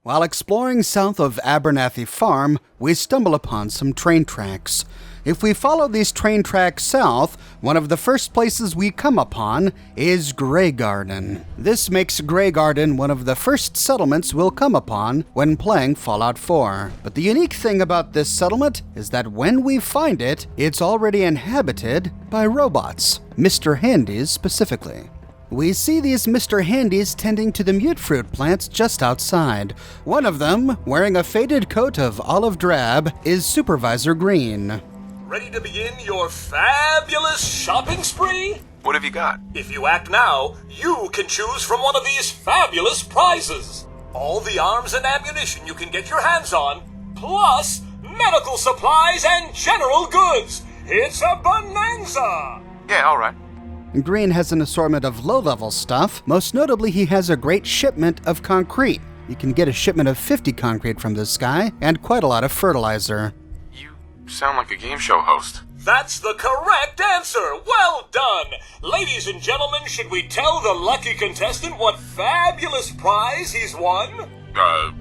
While exploring south of Abernathy Farm, we stumble upon some train tracks. If we follow these train tracks south, one of the first places we come upon is Graygarden. This makes Graygarden one of the first settlements we'll come upon when playing Fallout 4. But the unique thing about this settlement is that when we find it, it's already inhabited by robots, Mr. Handys specifically. We see these Mr. Handys tending to the mutefruit plants just outside. One of them, wearing a faded coat of olive drab, is Supervisor Green. Ready to begin your fabulous shopping spree? What have you got? If you act now, you can choose from one of these fabulous prizes. All the arms and ammunition you can get your hands on, plus medical supplies and general goods. It's a bonanza! Yeah, all right. Green has an assortment of low-level stuff. Most notably, he has a great shipment of concrete. You can get a shipment of 50 concrete from this guy, and quite a lot of fertilizer. You sound like a game show host. That's the correct answer! Well done! Ladies and gentlemen, should we tell the lucky contestant what fabulous prize he's won?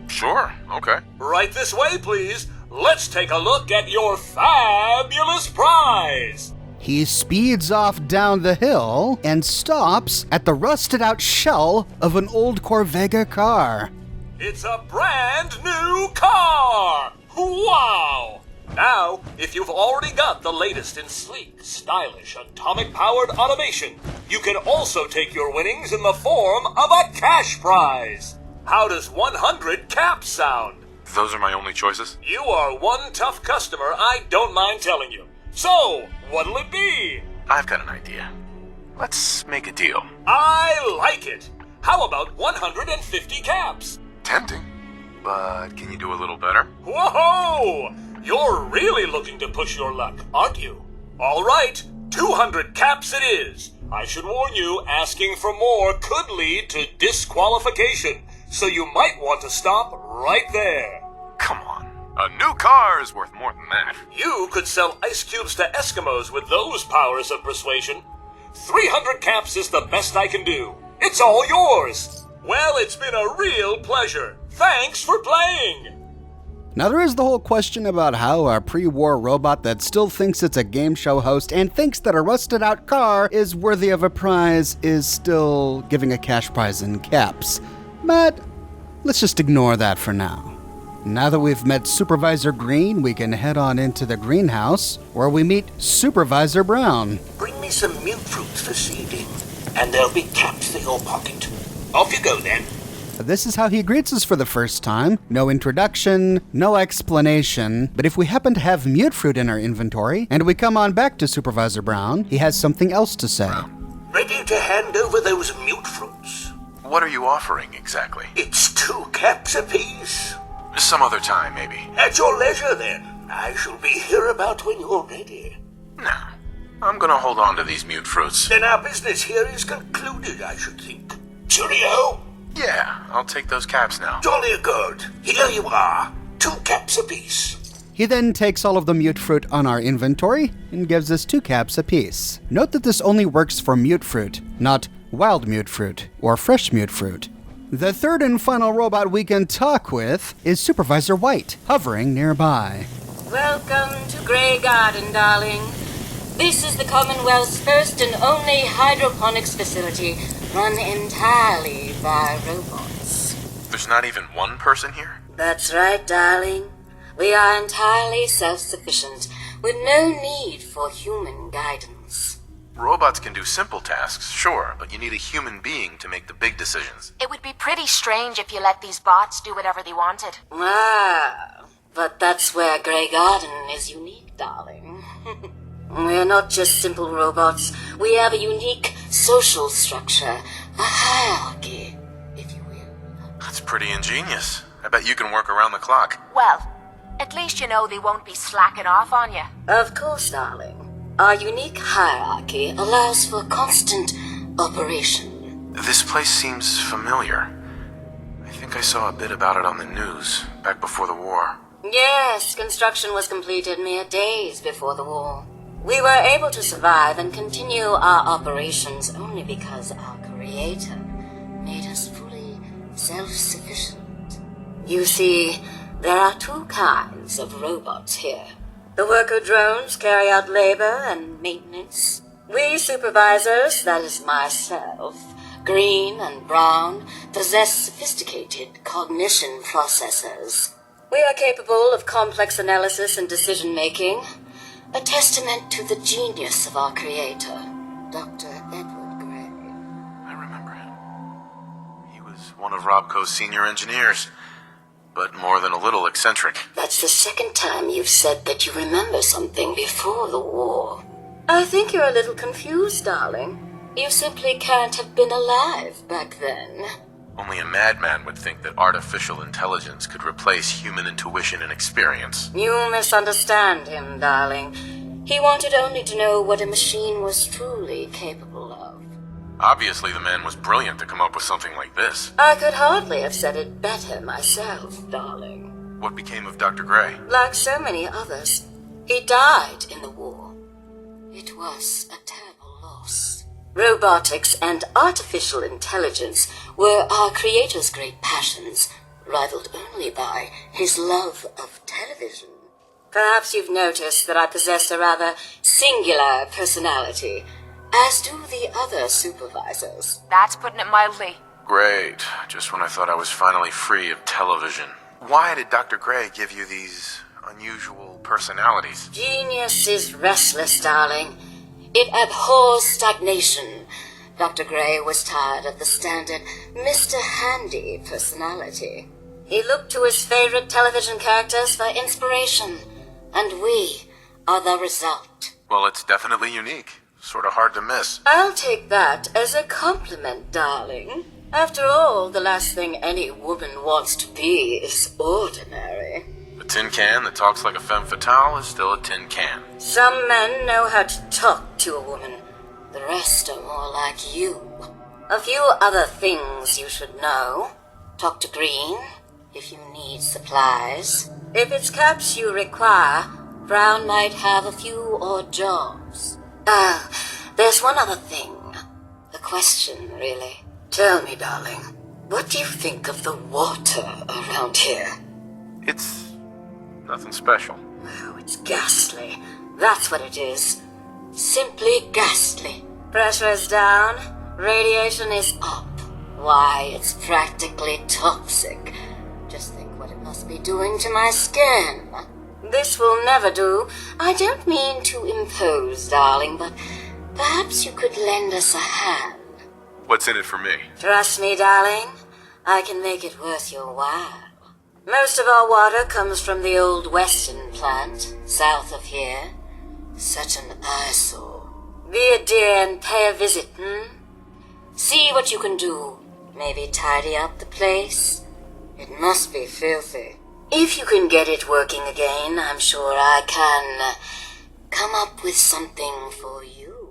Sure, okay. Right this way, please. Let's take a look at your fabulous prize! He speeds off down the hill and stops at the rusted-out shell of an old Corvega car. It's a brand new car! Wow! Now, if you've already got the latest in sleek, stylish, atomic-powered automation, you can also take your winnings in the form of a cash prize. How does 100 caps sound? Those are my only choices? You are one tough customer, I don't mind telling you. So, what'll it be? I've got an idea. Let's make a deal. I like it. How about 150 caps? Tempting, but can you do a little better? Whoa! You're really looking to push your luck, aren't you? All right, 200 caps it is. I should warn you, asking for more could lead to disqualification, so you might want to stop right there. Come on. A new car is worth more than that. You could sell ice cubes to Eskimos with those powers of persuasion. 300 caps is the best I can do. It's all yours. Well, it's been a real pleasure. Thanks for playing. Now, there is the whole question about how a pre-war robot that still thinks it's a game show host and thinks that a rusted-out car is worthy of a prize is still giving a cash prize in caps. But let's just ignore that for now. Now that we've met Supervisor Green, we can head on into the greenhouse, where we meet Supervisor Brown. Bring me some mutefruits for seeding, and there'll be caps for your pocket. Off you go, then. This is how he greets us for the first time. No introduction, no explanation, but if we happen to have mutefruit in our inventory, and we come on back to Supervisor Brown, he has something else to say. Ready to hand over those mutefruits? What are you offering, exactly? It's 2 caps apiece. Some other time, maybe. At your leisure, then. I shall be here about when you're ready. Nah, I'm gonna hold on to these mutefruits. Then our business here is concluded, I should think. Cheerio! Yeah, I'll take those caps now. Jolly good. Here you are. 2 caps apiece. He then takes all of the mutefruit on our inventory and gives us 2 caps apiece. Note that this only works for mutefruit, not wild mutefruit or fresh mutefruit. The third and final robot we can talk with is Supervisor White, hovering nearby. Welcome to Graygarden, darling. This is the Commonwealth's first and only hydroponics facility, run entirely by robots. There's not even one person here? That's right, darling. We are entirely self-sufficient, with no need for human guidance. Robots can do simple tasks, sure, but you need a human being to make the big decisions. It would be pretty strange if you let these bots do whatever they wanted. Ah, but that's where Graygarden is unique, darling. We're not just simple robots. We have a unique social structure, a hierarchy, if you will. That's pretty ingenious. I bet you can work around the clock. Well, at least you know they won't be slacking off on you. Of course, darling. Our unique hierarchy allows for constant operation. This place seems familiar. I think I saw a bit about it on the news, back before the war. Yes, construction was completed mere days before the war. We were able to survive and continue our operations only because our Creator made us fully self-sufficient. You see, there are two kinds of robots here. The worker drones carry out labor and maintenance. We supervisors, that is myself, Green and Brown, possess sophisticated cognition processors. We are capable of complex analysis and decision-making, a testament to the genius of our creator, Dr. Edward Gray. I remember him. He was one of Robco's senior engineers, but more than a little eccentric. That's the second time you've said that you remember something before the war. I think you're a little confused, darling. You simply can't have been alive back then. Only a madman would think that artificial intelligence could replace human intuition and experience. You misunderstand him, darling. He wanted only to know what a machine was truly capable of. Obviously, the man was brilliant to come up with something like this. I could hardly have said it better myself, darling. What became of Dr. Gray? Like so many others, he died in the war. It was a terrible loss. Robotics and artificial intelligence were our creator's great passions, rivaled only by his love of television. Perhaps you've noticed that I possess a rather singular personality, as do the other supervisors. That's putting it mildly. Great. Just when I thought I was finally free of television. Why did Dr. Gray give you these unusual personalities? Genius is restless, darling. It abhors stagnation. Dr. Gray was tired of the standard Mr. Handy personality. He looked to his favorite television characters for inspiration, and we are the result. Well, it's definitely unique. Sort of hard to miss. I'll take that as a compliment, darling. After all, the last thing any woman wants to be is ordinary. A tin can that talks like a femme fatale is still a tin can. Some men know how to talk to a woman. The rest are more like you. A few other things you should know. Talk to Green if you need supplies. If it's caps you require, Brown might have a few odd jobs. There's one other thing. A question, really. Tell me, darling, what do you think of the water around here? It's nothing special. Oh, it's ghastly. That's what it is. Simply ghastly. Pressure is down, radiation is up. Why, it's practically toxic. Just think what it must be doing to my skin. This will never do. I don't mean to impose, darling, but perhaps you could lend us a hand. What's in it for me? Trust me, darling. I can make it worth your while. Most of our water comes from the old Weston plant, south of here. Such an eyesore. Be a dear and pay a visit, See what you can do. Maybe tidy up the place. It must be filthy. If you can get it working again, I'm sure I can come up with something for you.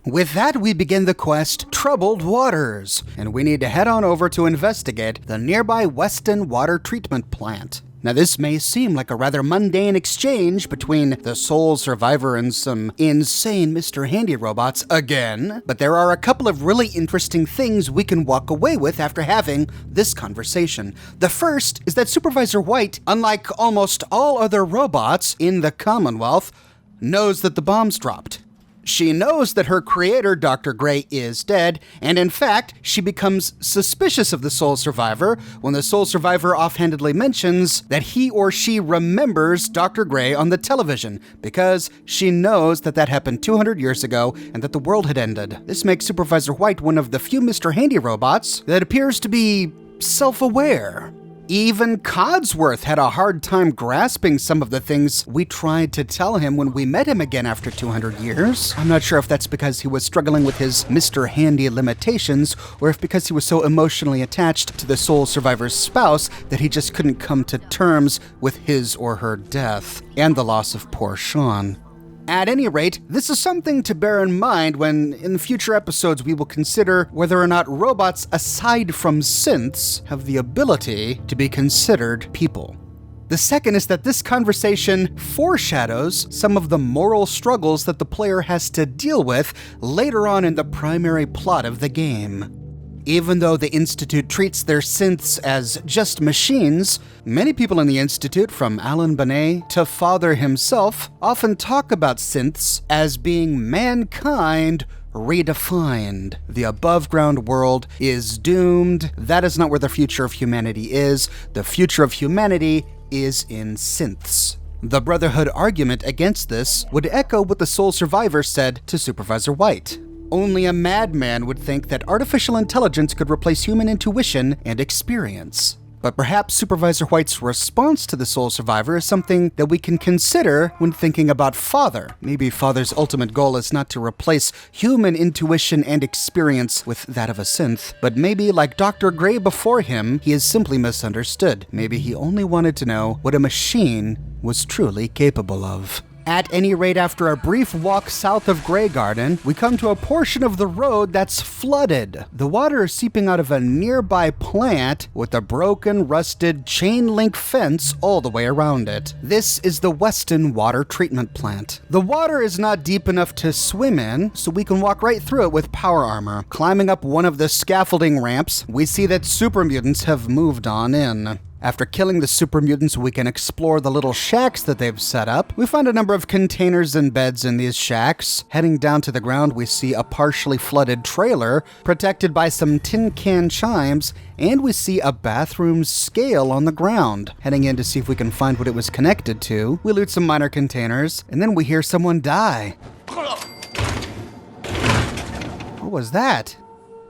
With that, we begin the quest, Troubled Waters, and we need to head on over to investigate the nearby Weston water treatment plant. Now, this may seem like a rather mundane exchange between the sole survivor and some insane Mr. Handy robots again, but there are a couple of really interesting things we can walk away with after having this conversation. The first is that Supervisor White, unlike almost all other robots in the Commonwealth, knows that the bomb's dropped. She knows that her creator, Dr. Gray, is dead, and in fact, she becomes suspicious of the sole survivor when the sole survivor offhandedly mentions that he or she remembers Dr. Gray on the television, because she knows that that happened 200 years ago and that the world had ended. This makes Supervisor White one of the few Mr. Handy robots that appears to be self-aware. Even Codsworth had a hard time grasping some of the things we tried to tell him when we met him again after 200 years. I'm not sure if that's because he was struggling with his Mr. Handy limitations, or if because he was so emotionally attached to the sole survivor's spouse that he just couldn't come to terms with his or her death, and the loss of poor Sean. At any rate, this is something to bear in mind when, in future episodes, we will consider whether or not robots, aside from synths, have the ability to be considered people. The second is that this conversation foreshadows some of the moral struggles that the player has to deal with later on in the primary plot of the game. Even though the Institute treats their synths as just machines, many people in the Institute, from Alan Benet to Father himself, often talk about synths as being mankind redefined. The above-ground world is doomed. That is not where the future of humanity is. The future of humanity is in synths. The Brotherhood argument against this would echo what the sole survivor said to Supervisor White. Only a madman would think that artificial intelligence could replace human intuition and experience. But perhaps Supervisor White's response to the sole survivor is something that we can consider when thinking about Father. Maybe Father's ultimate goal is not to replace human intuition and experience with that of a synth, but maybe, like Dr. Gray before him, he is simply misunderstood. Maybe he only wanted to know what a machine was truly capable of. At any rate, after a brief walk south of Graygarden, we come to a portion of the road that's flooded. The water is seeping out of a nearby plant with a broken, rusted chain link fence all the way around it. This is the Weston water treatment plant. The water is not deep enough to swim in, so we can walk right through it with power armor. Climbing up one of the scaffolding ramps, we see that super mutants have moved on in. After killing the super mutants, we can explore the little shacks that they've set up. We find a number of containers and beds in these shacks. Heading down to the ground, we see a partially flooded trailer protected by some tin can chimes, and we see a bathroom scale on the ground. Heading in to see if we can find what it was connected to, we loot some minor containers, and then we hear someone die. What was that?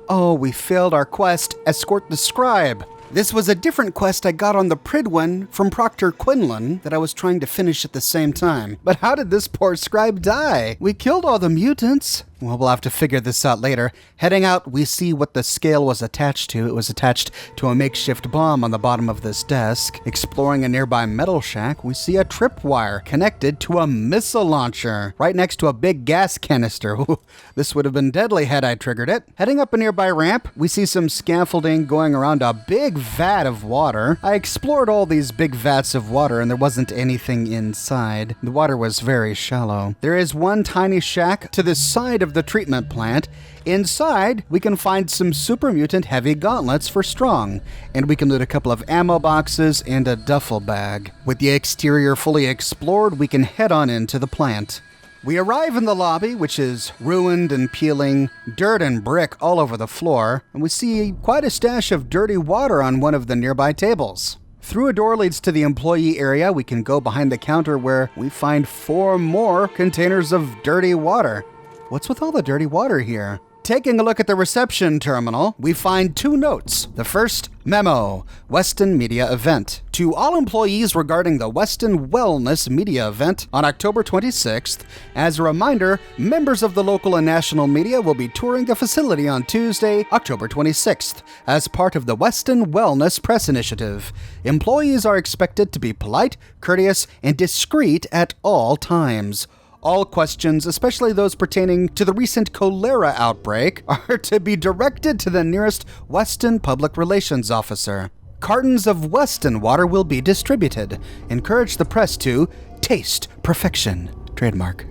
Oh, we failed our quest, Escort the Scribe. This was a different quest I got on the Pridwin from Proctor Quinlan that I was trying to finish at the same time. But how did this poor scribe die? We killed all the mutants. Well, we'll have to figure this out later. Heading out, we see what the scale was attached to. It was attached to a makeshift bomb on the bottom of this desk. Exploring a nearby metal shack, we see a tripwire connected to a missile launcher right next to a big gas canister. Ooh, this would have been deadly had I triggered it. Heading up a nearby ramp, we see some scaffolding going around a big vat of water. I explored all these big vats of water and there wasn't anything inside. The water was very shallow. There is one tiny shack to the side of the treatment plant. Inside, we can find some super mutant heavy gauntlets for Strong, and we can loot a couple of ammo boxes and a duffel bag. With the exterior fully explored, we can head on into the plant. We arrive in the lobby, which is ruined and peeling, dirt and brick all over the floor, and we see quite a stash of dirty water on one of the nearby tables. Through a door leads to the employee area. We can go behind the counter where we find 4 more containers of dirty water. What's with all the dirty water here? Taking a look at the reception terminal, we find 2 notes. The first, memo, Weston Media Event. To all employees regarding the Weston Wellness Media Event on October 26th, as a reminder, members of the local and national media will be touring the facility on Tuesday, October 26th, as part of the Weston Wellness Press Initiative. Employees are expected to be polite, courteous, and discreet at all times. All questions, especially those pertaining to the recent cholera outbreak, are to be directed to the nearest Weston Public Relations Officer. Cartons of Weston water will be distributed. Encourage the press to taste perfection. Trademark.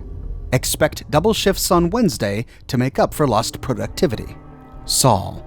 Expect double shifts on Wednesday to make up for lost productivity. Saul.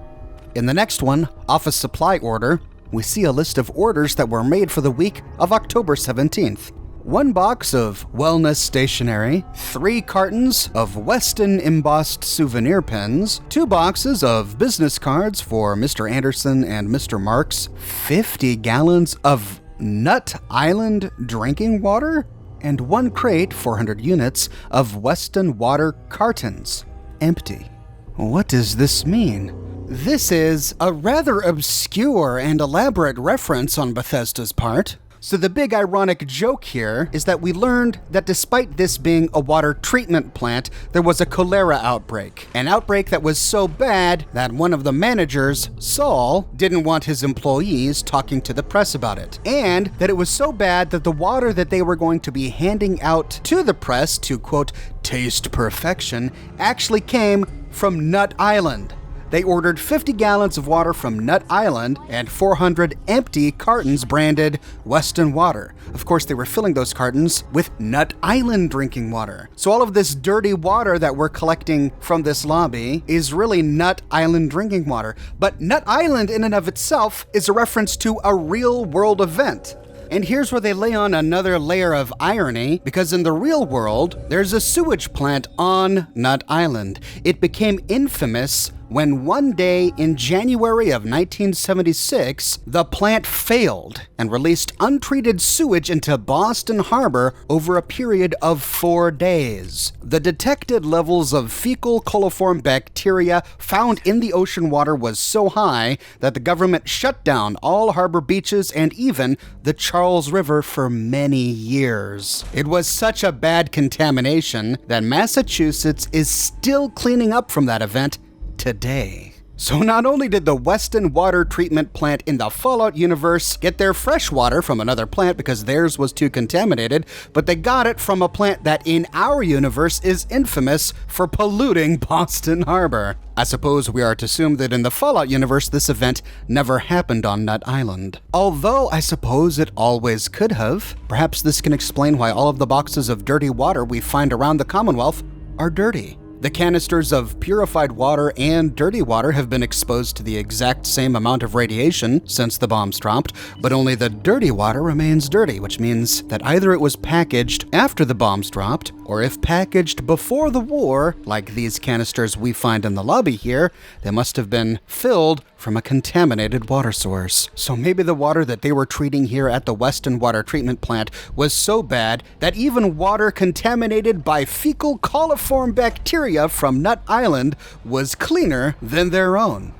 In the next one, office supply order, we see a list of orders that were made for the week of October 17th. 1 box of wellness stationery, 3 cartons of Weston embossed souvenir pens, 2 boxes of business cards for Mr. Anderson and Mr. Marks, 50 gallons of Nut Island drinking water, and 1 crate, 400 units, of Weston water cartons. Empty. What does this mean? This is a rather obscure and elaborate reference on Bethesda's part. So the big ironic joke here is that we learned that despite this being a water treatment plant, there was a cholera outbreak. An outbreak that was so bad that one of the managers, Saul, didn't want his employees talking to the press about it. And that it was so bad that the water that they were going to be handing out to the press to, quote, taste perfection, actually came from Nut Island. They ordered 50 gallons of water from Nut Island and 400 empty cartons branded Weston water. Of course, they were filling those cartons with Nut Island drinking water. So all of this dirty water that we're collecting from this lobby is really Nut Island drinking water. But Nut Island in and of itself is a reference to a real world event. And here's where they lay on another layer of irony, because in the real world, there's a sewage plant on Nut Island. It became infamous when one day in January of 1976, the plant failed and released untreated sewage into Boston Harbor over a period of 4 days. The detected levels of fecal coliform bacteria found in the ocean water was so high that the government shut down all harbor beaches and even the Charles River for many years. It was such a bad contamination that Massachusetts is still cleaning up from that event today. So not only did the Weston water treatment plant in the Fallout universe get their fresh water from another plant because theirs was too contaminated, but they got it from a plant that in our universe is infamous for polluting Boston Harbor. I suppose we are to assume that in the Fallout universe this event never happened on Nut Island. Although I suppose it always could have. Perhaps this can explain why all of the boxes of dirty water we find around the Commonwealth are dirty. The canisters of purified water and dirty water have been exposed to the exact same amount of radiation since the bombs dropped, but only the dirty water remains dirty, which means that either it was packaged after the bombs dropped, or if packaged before the war, like these canisters we find in the lobby here, they must have been filled from a contaminated water source. So maybe the water that they were treating here at the Weston water treatment plant was so bad that even water contaminated by fecal coliform bacteria from Nut Island was cleaner than their own.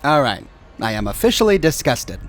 All right, I am officially disgusted.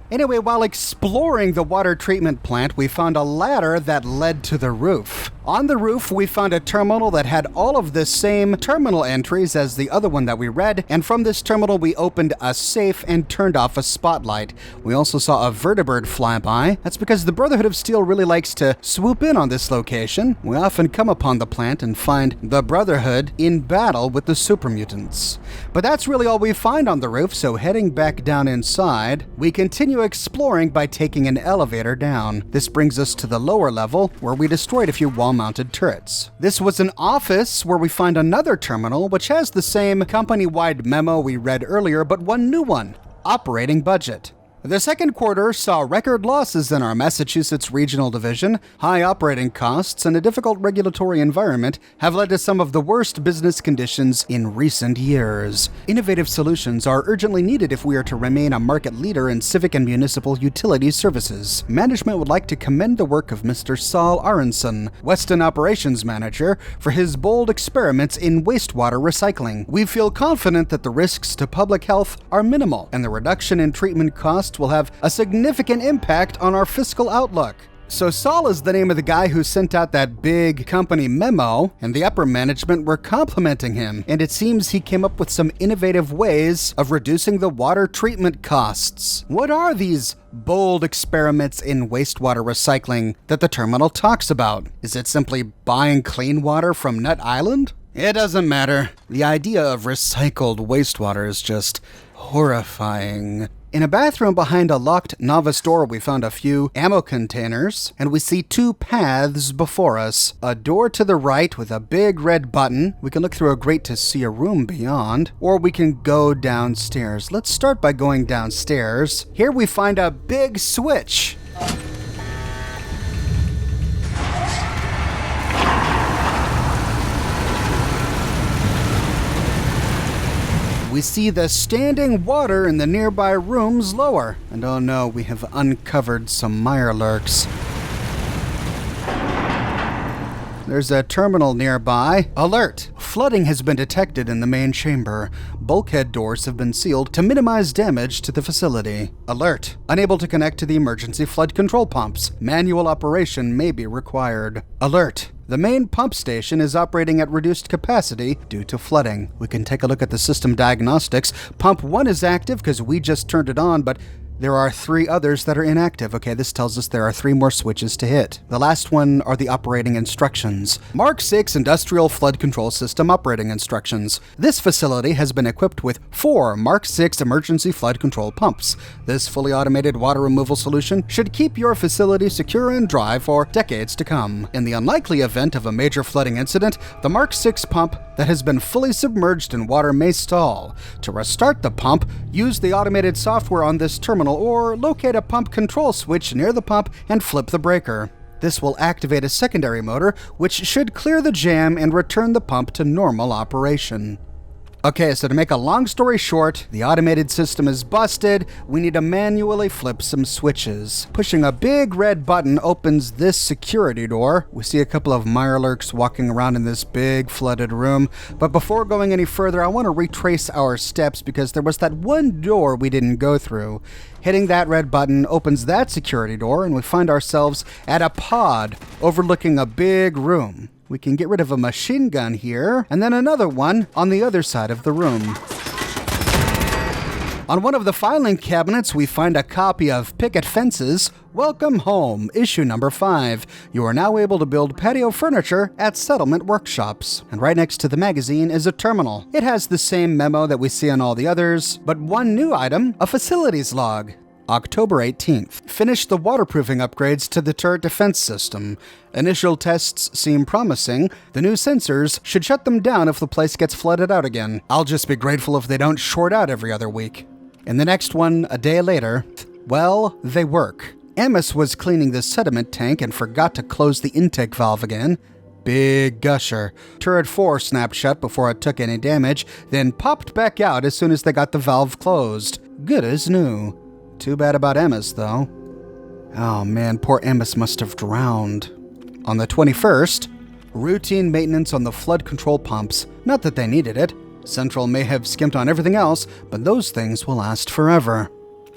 Anyway, while exploring the water treatment plant, we found a ladder that led to the roof. On the roof, we found a terminal that had all of the same terminal entries as the other one that we read, and from this terminal we opened a safe and turned off a spotlight. We also saw a vertibird fly by. That's because the Brotherhood of Steel really likes to swoop in on this location. We often come upon the plant and find the Brotherhood in battle with the super mutants. But that's really all we find on the roof, so heading back down inside, we continue exploring by taking an elevator down. This brings us to the lower level, where we destroyed a few wall-mounted turrets. This was an office where we find another terminal, which has the same company-wide memo we read earlier, but one new one: operating budget. The second quarter saw record losses in our Massachusetts Regional Division. High operating costs and a difficult regulatory environment have led to some of the worst business conditions in recent years. Innovative solutions are urgently needed if we are to remain a market leader in civic and municipal utility services. Management would like to commend the work of Mr. Saul Aronson, Weston Operations Manager, for his bold experiments in wastewater recycling. We feel confident that the risks to public health are minimal, and the reduction in treatment costs will have a significant impact on our fiscal outlook. So Saul is the name of the guy who sent out that big company memo, and the upper management were complimenting him, and it seems he came up with some innovative ways of reducing the water treatment costs. What are these bold experiments in wastewater recycling that the terminal talks about? Is it simply buying clean water from Nut Island? It doesn't matter. The idea of recycled wastewater is just horrifying. In a bathroom behind a locked novice door, we found a few ammo containers, and we see two paths before us. A door to the right with a big red button. We can look through a grate to see a room beyond, or we can go downstairs. Let's start by going downstairs. Here we find a big switch. We see the standing water in the nearby rooms lower. And oh no, we have uncovered some mirelurks. There's a terminal nearby. Alert! Flooding has been detected in the main chamber. Bulkhead doors have been sealed to minimize damage to the facility. Alert! Unable to connect to the emergency flood control pumps. Manual operation may be required. Alert! The main pump station is operating at reduced capacity due to flooding. We can take a look at the system diagnostics. Pump 1 is active because we just turned it on, but There are 3 others that are inactive. Okay, this tells us there are 3 more switches to hit. The last one are the operating instructions. Mark 6 Industrial Flood Control System operating instructions. This facility has been equipped with 4 Mark 6 emergency flood control pumps. This fully automated water removal solution should keep your facility secure and dry for decades to come. In the unlikely event of a major flooding incident, the Mark 6 pump that has been fully submerged in water may stall. To restart the pump, use the automated software on this terminal or locate a pump control switch near the pump and flip the breaker. This will activate a secondary motor, which should clear the jam and return the pump to normal operation. Okay, so to make a long story short, the automated system is busted. We need to manually flip some switches. Pushing a big red button opens this security door. We see a couple of mirelurks walking around in this big flooded room. But before going any further, I want to retrace our steps because there was that one door we didn't go through. Hitting that red button opens that security door, and we find ourselves at a pod overlooking a big room. We can get rid of a machine gun here, and then another one on the other side of the room. On one of the filing cabinets, we find a copy of Picket Fences, Welcome Home, issue number 5. You are now able to build patio furniture at settlement workshops. And right next to the magazine is a terminal. It has the same memo that we see on all the others, but one new item, a facilities log. October 18th. Finished the waterproofing upgrades to the turret defense system. Initial tests seem promising. The new sensors should shut them down if the place gets flooded out again. I'll just be grateful if they don't short out every other week. In the next one, a day later, well, they work. Amos was cleaning the sediment tank and forgot to close the intake valve again. Big gusher. Turret 4 snapped shut before it took any damage, then popped back out as soon as they got the valve closed. Good as new. Too bad about Amos, though. Oh man, poor Amos must have drowned. On the 21st, routine maintenance on the flood control pumps. Not that they needed it. Central may have skimped on everything else, but those things will last forever.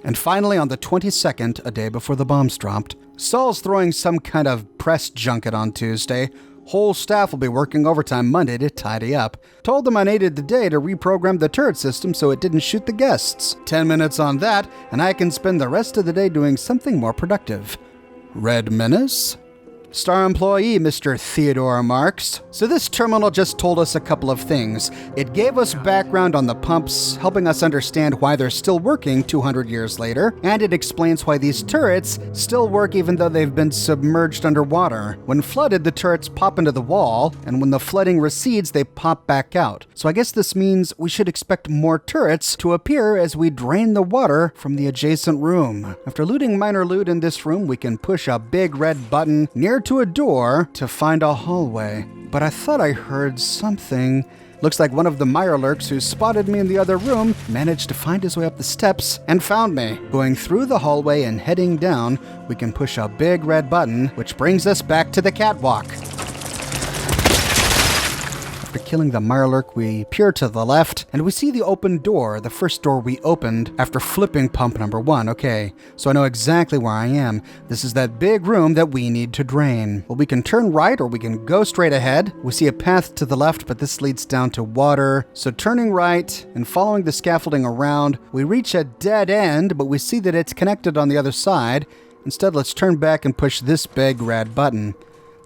And finally, on the 22nd, a day before the bombs dropped, Saul's throwing some kind of press junket on Tuesday. Whole staff will be working overtime Monday to tidy up. Told them I needed the day to reprogram the turret system so it didn't shoot the guests. 10 minutes on that, and I can spend the rest of the day doing something more productive. Red Menace? Star employee, Mr. Theodore Marks. So this terminal just told us a couple of things. It gave us background on the pumps, helping us understand why they're still working 200 years later, and it explains why these turrets still work even though they've been submerged underwater. When flooded, the turrets pop into the wall, and when the flooding recedes, they pop back out. So I guess this means we should expect more turrets to appear as we drain the water from the adjacent room. After looting minor loot in this room, we can push a big red button near to a door to find a hallway. But I thought I heard something. Looks like one of the mirelurks who spotted me in the other room managed to find his way up the steps and found me. Going through the hallway and heading down, we can push a big red button, which brings us back to the catwalk. After killing the mirelurk, we peer to the left, and we see the open door, the first door we opened after flipping pump number 1. Okay, so I know exactly where I am. This is that big room that we need to drain. Well, we can turn right or we can go straight ahead. We see a path to the left, but this leads down to water. So turning right and following the scaffolding around, we reach a dead end, but we see that it's connected on the other side. Instead, let's turn back and push this big red button.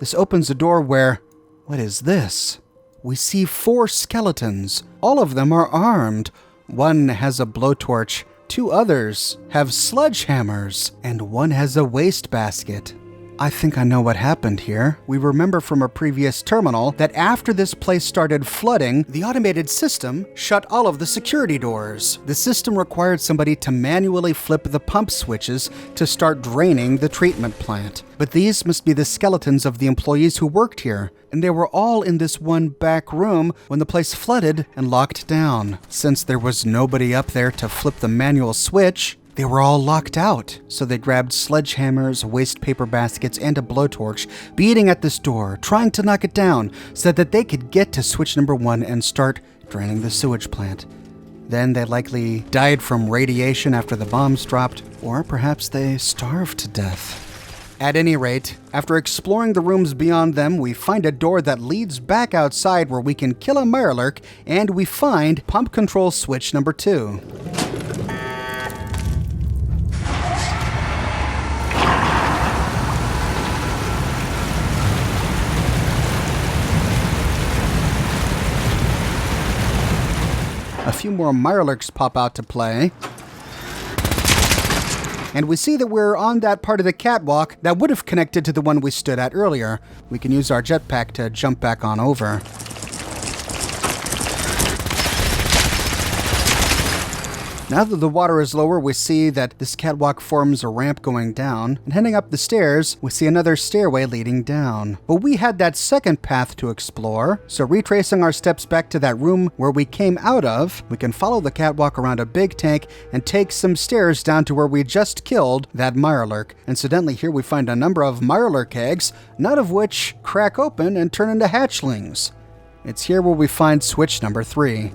This opens a door where... what is this? We see 4 skeletons. All of them are armed. One has a blowtorch, 2 others have sledgehammers, and one has a wastebasket. I think I know what happened here. We remember from a previous terminal that after this place started flooding, the automated system shut all of the security doors. The system required somebody to manually flip the pump switches to start draining the treatment plant. But these must be the skeletons of the employees who worked here, and they were all in this one back room when the place flooded and locked down. Since there was nobody up there to flip the manual switch, they were all locked out, so they grabbed sledgehammers, waste paper baskets, and a blowtorch, beating at this door, trying to knock it down, so that they could get to switch number 1 and start draining the sewage plant. Then they likely died from radiation after the bombs dropped, or perhaps they starved to death. At any rate, after exploring the rooms beyond them, we find a door that leads back outside where we can kill a mirelurk, and we find pump control switch number 2. few more Mirelurks pop out to play. And we see that we're on that part of the catwalk that would have connected to the one we stood at earlier. We can use our jetpack to jump back on over. Now that the water is lower, we see that this catwalk forms a ramp going down, and heading up the stairs, we see another stairway leading down. But we had that second path to explore, so retracing our steps back to that room where we came out of, we can follow the catwalk around a big tank and take some stairs down to where we just killed that Mirelurk. Incidentally, here we find a number of Mirelurk eggs, none of which crack open and turn into hatchlings. It's here where we find switch number 3.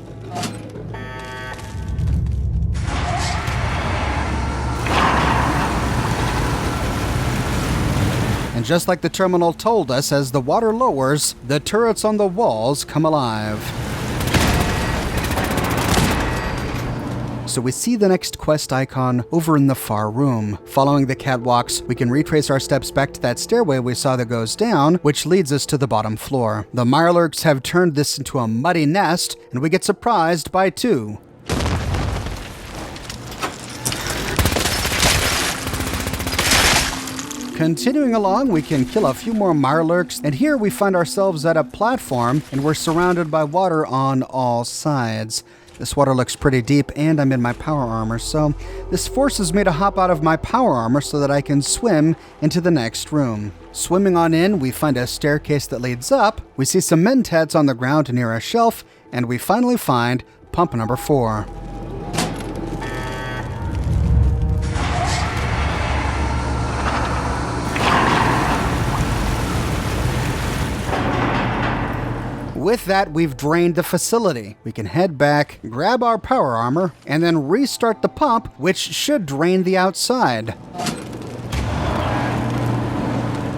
And just like the terminal told us, as the water lowers, the turrets on the walls come alive. So we see the next quest icon over in the far room. Following the catwalks, we can retrace our steps back to that stairway we saw that goes down, which leads us to the bottom floor. The Mirelurks have turned this into a muddy nest, and we get surprised by 2. Continuing along, we can kill a few more Mirelurks, and here we find ourselves at a platform, and we're surrounded by water on all sides. This water looks pretty deep, and I'm in my power armor, so this forces me to hop out of my power armor so that I can swim into the next room. Swimming on in, we find a staircase that leads up, we see some mentats on the ground near a shelf, and we finally find pump number 4. With that, we've drained the facility. We can head back, grab our power armor, and then restart the pump, which should drain the outside.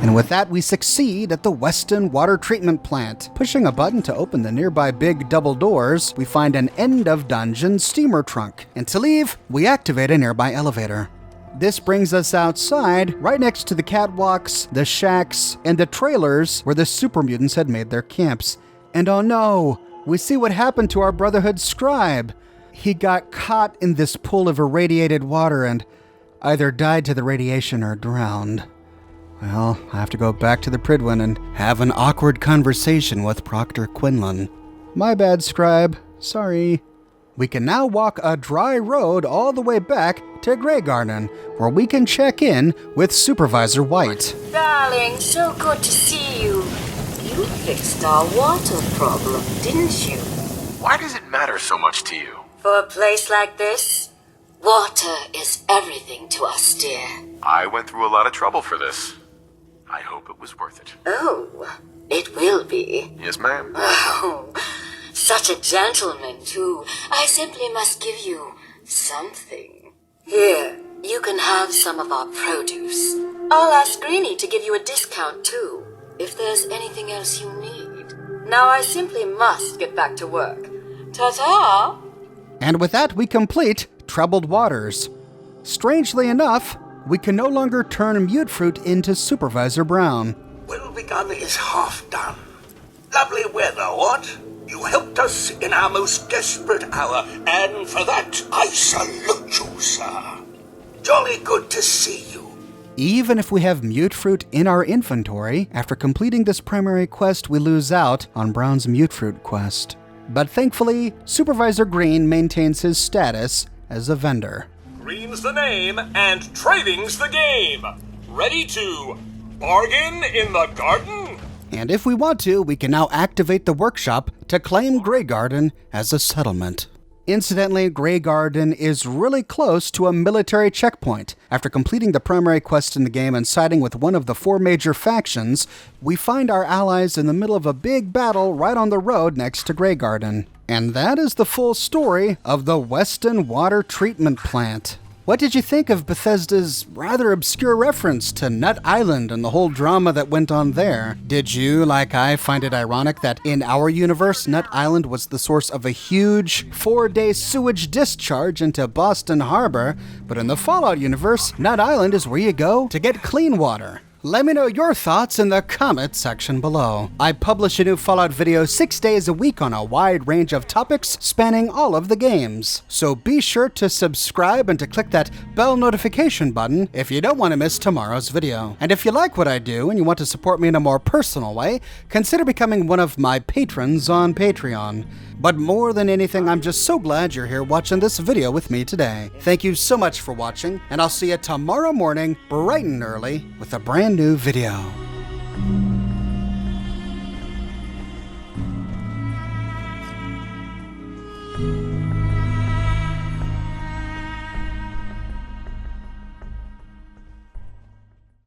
And with that, we succeed at the Weston water treatment plant. Pushing a button to open the nearby big double doors, we find an end-of-dungeon steamer trunk. And to leave, we activate a nearby elevator. This brings us outside, right next to the catwalks, the shacks, and the trailers where the super mutants had made their camps. And oh no, we see what happened to our Brotherhood scribe. He got caught in this pool of irradiated water and either died to the radiation or drowned. Well, I have to go back to the Pridwin and have an awkward conversation with Proctor Quinlan. My bad, scribe. Sorry. We can now walk a dry road all the way back to Graygarden, where we can check in with Supervisor White. Darling, so good to see you. You fixed our water problem, didn't you? Why does it matter so much to you? For a place like this, water is everything to us, dear. I went through a lot of trouble for this. I hope it was worth it. Oh, it will be. Yes, ma'am. Oh, such a gentleman, too. I simply must give you something. Here, you can have some of our produce. I'll ask Greenie to give you a discount, too, if there's anything else you need. Now I simply must get back to work. Ta-ta! And with that, we complete Troubled Waters. Strangely enough, we can no longer turn Mutefruit into Supervisor Brown. Well begun is half done. Lovely weather, what? You helped us in our most desperate hour, and for that I salute you, sir. Jolly good to see you. Even if we have Mutefruit in our inventory, after completing this primary quest, we lose out on Brown's Mutefruit quest. But thankfully, Supervisor Green maintains his status as a vendor. Green's the name, and trading's the game. Ready to bargain in the garden? And if we want to, we can now activate the workshop to claim Graygarden as a settlement. Incidentally, Graygarden is really close to a military checkpoint. After completing the primary quest in the game and siding with one of the 4 major factions, we find our allies in the middle of a big battle right on the road next to Graygarden. And that is the full story of the Weston Water Treatment Plant. What did you think of Bethesda's rather obscure reference to Nut Island and the whole drama that went on there? Did you, like I, find it ironic that in our universe, Nut Island was the source of a huge 4-day sewage discharge into Boston Harbor, but in the Fallout universe, Nut Island is where you go to get clean water? Let me know your thoughts in the comment section below. I publish a new Fallout video 6 days a week on a wide range of topics spanning all of the games. So be sure to subscribe and to click that bell notification button if you don't want to miss tomorrow's video. And if you like what I do and you want to support me in a more personal way, consider becoming one of my patrons on Patreon. But more than anything, I'm just so glad you're here watching this video with me today. Thank you so much for watching, and I'll see you tomorrow morning, bright and early, with a brand new video.